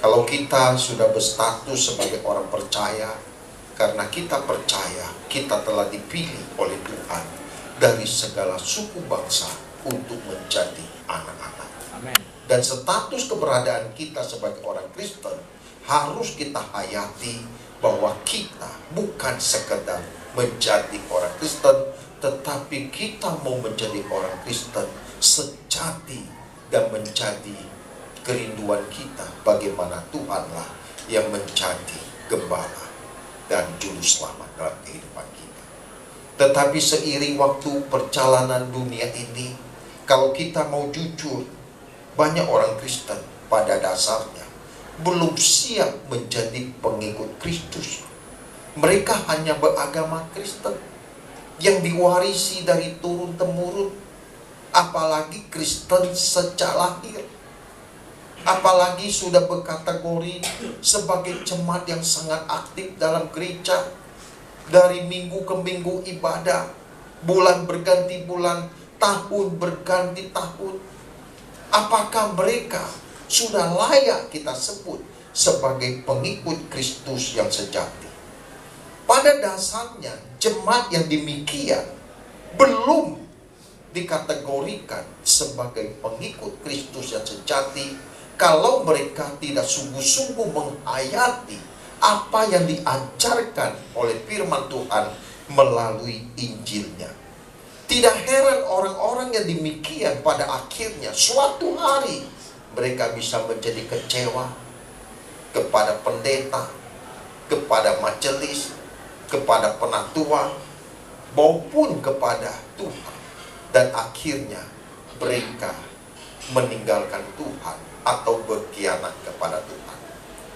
Kalau kita sudah berstatus sebagai orang percaya, karena kita percaya kita telah dipilih oleh Tuhan dari segala suku bangsa untuk menjadi anak-anak. Amin. Dan status keberadaan kita sebagai orang Kristen harus kita hayati, bahwa kita bukan sekedar menjadi orang Kristen, tetapi kita mau menjadi orang Kristen sejati dan menjadi kerinduan kita bagaimana Tuhanlah yang menjadi gembala dan juru selamat dalam kehidupan kita. Tetapi seiring waktu perjalanan dunia ini, kalau kita mau jujur, banyak orang Kristen pada dasarnya belum siap menjadi pengikut Kristus. Mereka hanya beragama Kristen yang diwarisi dari turun-temurun, apalagi Kristen sejak lahir, apalagi sudah berkategori sebagai jemaat yang sangat aktif dalam gereja, dari minggu ke minggu ibadah, bulan berganti bulan, tahun berganti tahun. Apakah mereka sudah layak kita sebut sebagai pengikut Kristus yang sejati? Pada dasarnya jemaat yang demikian belum dikategorikan sebagai pengikut Kristus yang sejati kalau mereka tidak sungguh-sungguh menghayati apa yang diajarkan oleh firman Tuhan melalui Injilnya. Tidak heran orang-orang yang demikian pada akhirnya suatu hari mereka bisa menjadi kecewa kepada pendeta, kepada majelis, kepada penatua, maupun kepada Tuhan. Dan akhirnya mereka meninggalkan Tuhan atau berkhianat kepada Tuhan.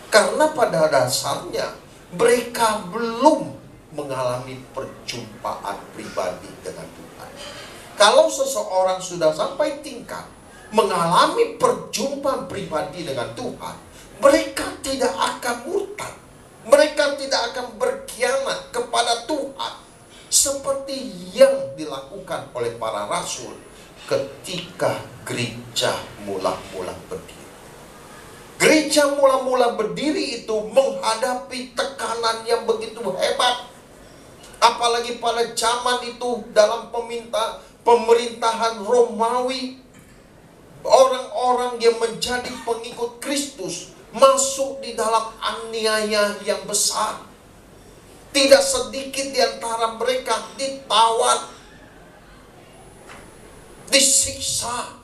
Karena pada dasarnya mereka belum mengalami perjumpaan pribadi dengan Tuhan. Kalau seseorang sudah sampai tingkat mengalami perjumpaan pribadi dengan Tuhan, mereka tidak akan murtad, mereka tidak akan berkhianat kepada Tuhan seperti yang dilakukan oleh para rasul ketika gereja mula-mula berdiri. Gereja mula-mula berdiri itu menghadapi tekanan yang begitu hebat. Apalagi pada zaman itu dalam pemerintahan Romawi, orang-orang yang menjadi pengikut Kristus masuk di dalam aniaya yang besar. Tidak sedikit di antara mereka ditawan, disiksa,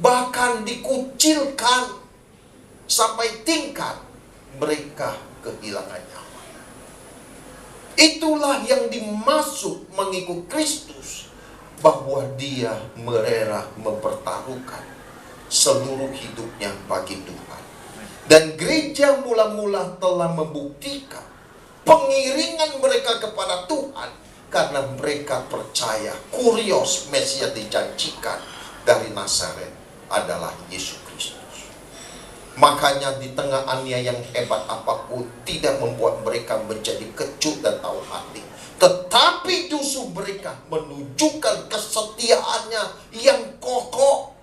bahkan dikucilkan, sampai tingkat mereka kehilangan nyawa. Itulah yang dimaksud mengikut Kristus, bahwa dia merela mempertaruhkan seluruh hidupnya bagi Tuhan. Dan gereja mula-mula telah membuktikan pengiringan mereka kepada Tuhan karena mereka percaya kurios Mesias dijanjikan dari Nazaret adalah Yesus Kristus. Makanya di tengah aniaya yang hebat apapun tidak membuat mereka menjadi kecut dan tahu hati, tetapi justru mereka menunjukkan kesetiaannya yang kokoh,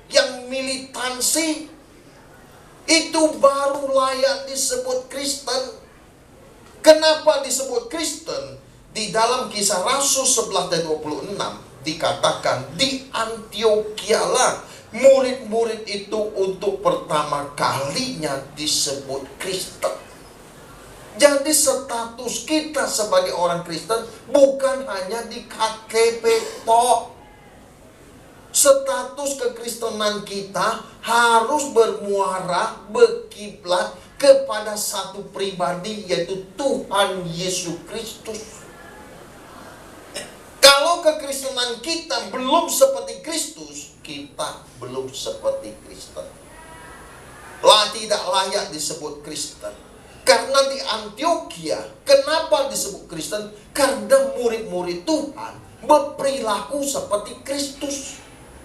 yang militansi. Itu baru layak disebut Kristen. Kenapa disebut Kristen? Di dalam Kisah Rasul 11 dan 26 dikatakan di Antiokhia lah murid-murid itu untuk pertama kalinya disebut Kristen. Jadi status kita sebagai orang Kristen bukan hanya di KTP tok. Status kekristenan kita harus bermuara, berkiblat kepada satu pribadi, yaitu Tuhan Yesus Kristus. Kalau kekristenan kita belum seperti Kristus, kita belum seperti Kristen. Tidak layak disebut Kristen. Karena di Antiokhia, kenapa disebut Kristen? Karena murid-murid Tuhan berperilaku seperti Kristus.